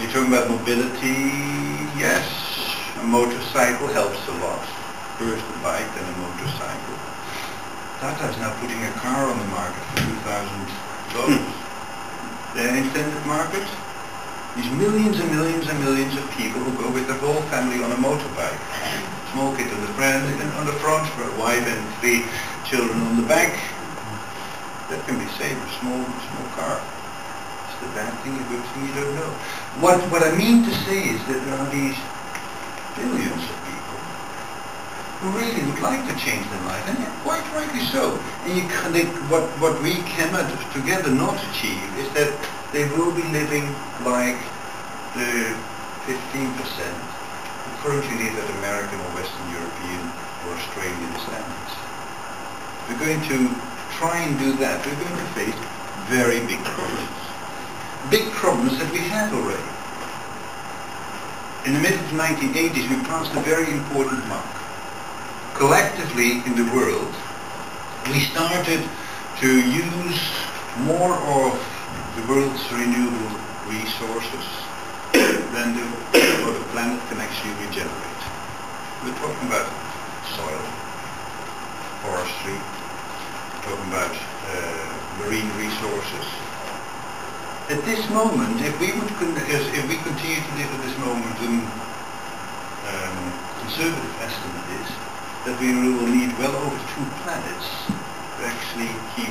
you're talking about mobility, yes, a motorcycle helps a lot. First a bike, then a motorcycle. Tata is now putting a car on the market for $2,000. The intended market, these millions and millions and millions of people who go with their whole family on a motorbike. Small kid on the front, for a wife and 3 children on the back. That can be saved, a small car. Is it a bad thing, a good thing, you don't know. What I mean to say is that there are these billions of people who really would like to change their life, and quite rightly so. And what we cannot together not achieve is that they will be living like the 15% who currently live at American or Western European or Australian standards. We're going to try and do that. We're going to face very big problems. Big problems that we have already. In the middle of the 1980s, we passed a very important mark. Collectively in the world, we started to use more of the world's renewable resources than the planet can actually regenerate. We're talking about soil, forestry, we're talking about marine resources. At this moment, if we continue to live at this moment, conservative estimate is that we will need well over 2 planets to actually keep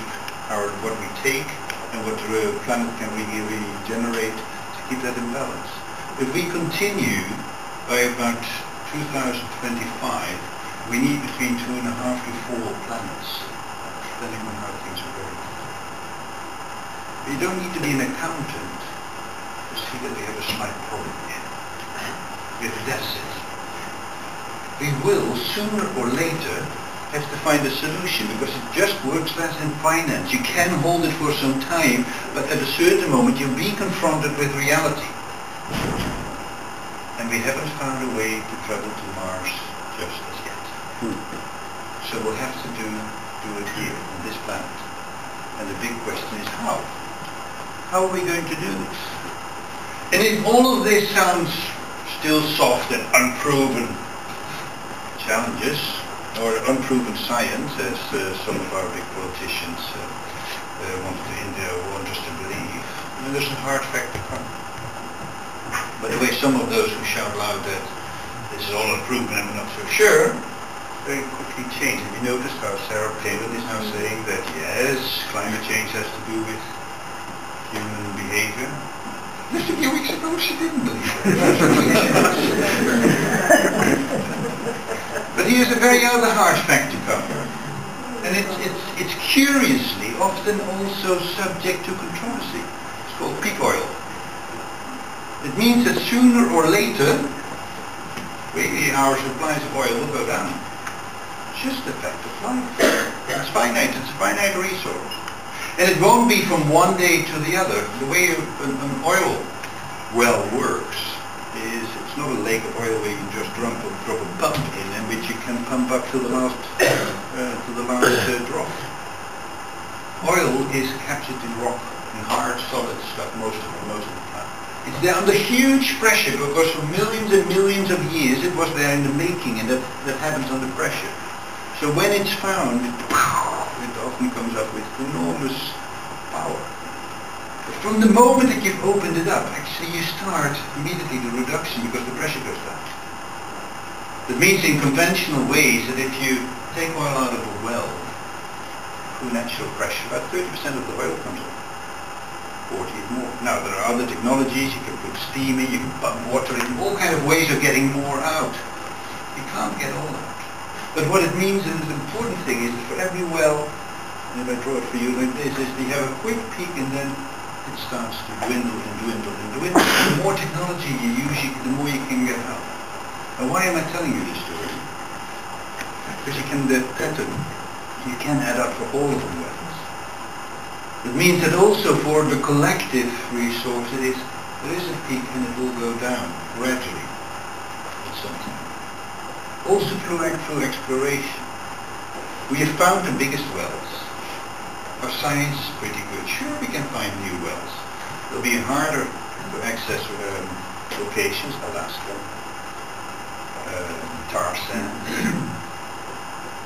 what we take and what the planet can really regenerate, to keep that in balance. If we continue by about 2025, we need between 2.5 to 4 planets, depending on how things are going. You don't need to be an accountant to see that we have a slight problem here. We have a deficit. We will, sooner or later, have to find a solution, because it just works less in finance. You can hold it for some time, but at a certain moment you'll be confronted with reality. And we haven't found a way to travel to Mars just as yet. So we'll have to do it here, on this planet. And the big question is how? How are we going to do this? And if all of this sounds still soft and unproven challenges, or unproven science, as some of our big politicians want us to believe, then there's a hard fact to come. By the way, some of those who shout loud that this is all unproven and we're not so sure, very quickly change. Have you noticed how Sarah Palin is now saying that yes, climate change has to do with human behavior? Just a few weeks ago she didn't believe that. But here's a very other hard fact to come. And it's curiously often also subject to controversy. It's called peak oil. It means that sooner or later, really our supplies of oil will go down. It's just a fact of life. It's finite. It's a finite resource. And it won't be from one day to the other. The way an oil well works is it's not a lake of oil where you can just drop a pump in and which you can pump up to the last drop. Oil is captured in rock, in hard, solid stuff most of the time. It's there under huge pressure because for millions and millions of years it was there in the making, and that happens under pressure. So when it's found, it often comes up with enormous power. But from the moment that you've opened it up, actually you start immediately the reduction because the pressure goes down. That means in conventional ways that if you take oil out of a well through natural pressure, about 30% of the oil comes up. 40 or more. Now there are other technologies, you can put steam in, you can pump water in, all kind of ways of getting more out. You can't get all out. But what it means, and the important thing is that for every well, and if I draw it for you like this, is you have a quick peak and then it starts to dwindle and dwindle and dwindle. The more technology you use, the more you can get out. Now why am I telling you this story? Because you can add up for all of the wells. It means that also for the collective resource, there is a peak and it will go down gradually at some time. Also through exploration. We have found the biggest wells. Our science is pretty good. Sure, we can find new wells. It'll be harder to access locations, Alaska, tar sands.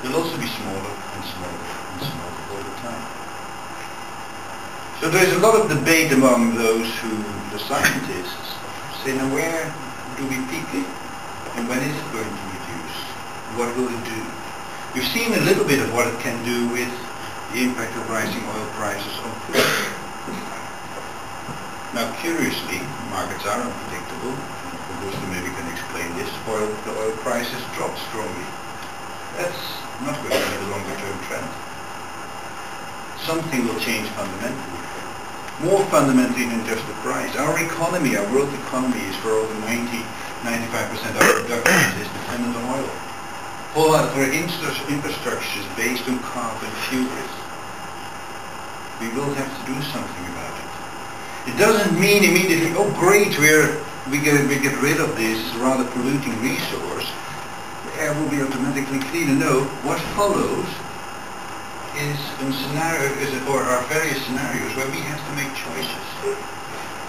Will also be smaller and smaller and smaller all the time. So there's a lot of debate among those the scientists, say, now where do we peak it? And when is it going to reduce? What will it do? We've seen a little bit of what it can do with the impact of rising oil prices on food. Now curiously, markets are unpredictable. Augusto maybe can explain this. The oil prices dropped strongly. That's not going to be the longer term trend. Something will change fundamentally. More fundamentally than just the price. Our economy, our world economy is for over 95% of our production is dependent on oil. Whole lot of our infrastructure is based on carbon fuels. We will have to do something about it. It doesn't mean immediately, oh great, we get rid of this rather polluting resource. The air will be automatically cleaner. No, what follows is are various scenarios where we have to make choices.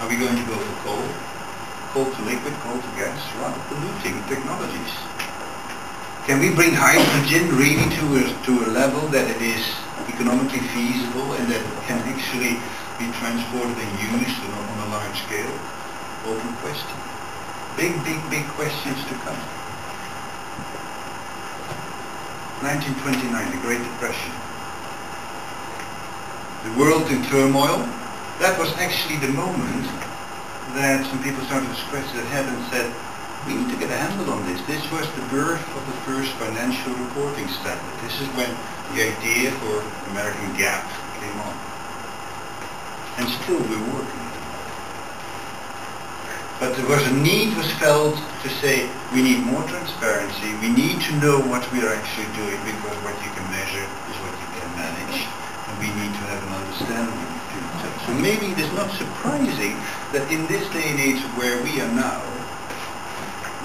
Are we going to go for coal to liquid, coal to gas, rather polluting technologies? Can we bring hydrogen really to a level that it is economically feasible and that it can actually be transported and used on a large scale? Open question. Big questions to come. 1929, the Great Depression. The world in turmoil. That was actually the moment that some people started to scratch their head and said, we need to get a handle on this. This was the birth of the first financial reporting standard. This is when the idea for American GAAP came on. And still we're working on it. But there was a need was felt to say we need more transparency, we need to know what we are actually doing, because what you can measure is what you can manage, and we need to have an understanding of the future. So maybe it is not surprising that in this day and age where we are now,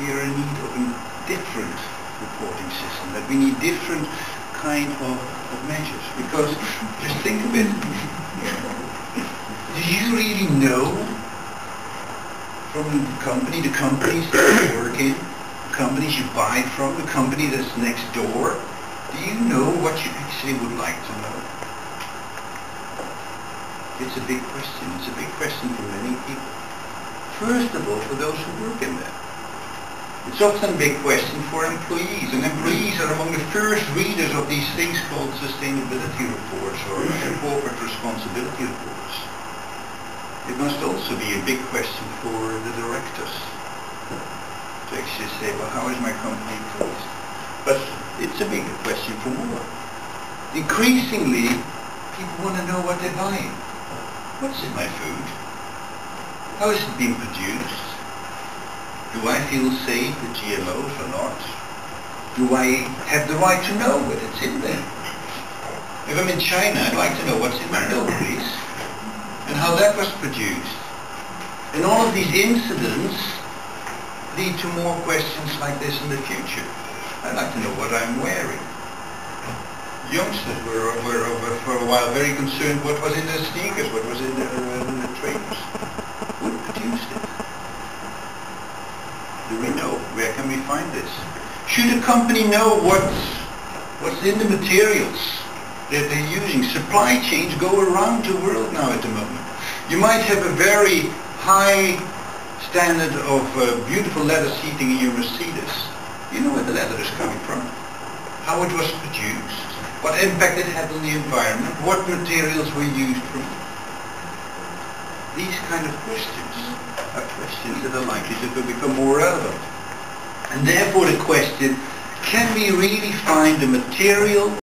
we are in need of a different reporting system, that we need different kind of measures. Because just think of it, do you really know from the companies that you work in, the companies you buy from, the company that's next door, do you know what you actually would like to know? It's a big question. It's a big question for many people. First of all, for those who work in there. It's often a big question for employees, and employees are among the first readers of these things called sustainability reports or corporate responsibility reports. It must also be a big question for the directors to actually say, well, how is my company policed? But it's a bigger question for more. Increasingly, people want to know what they're buying. What's in my food? How is it being produced? Do I feel safe with GMOs or not? Do I have the right to know what it's in there? If I'm in China, I'd like to know what's in my milk, please, and how that was produced. And all of these incidents lead to more questions like this in the future. I'd like to know what I'm wearing. Youngsters were for a while very concerned what was in their sneakers, what was in the trainers. Who produced it? Do we know? Where can we find this? Should a company know what's in the materials that they're using? Supply chains go around the world now at the moment. You might have a very high standard of beautiful leather seating in your Mercedes. You know where the leather is coming from, how it was produced, what impact it had on the environment, what materials were used from it. These kind of questions are questions that are likely to become more relevant. And therefore the question, can we really find the material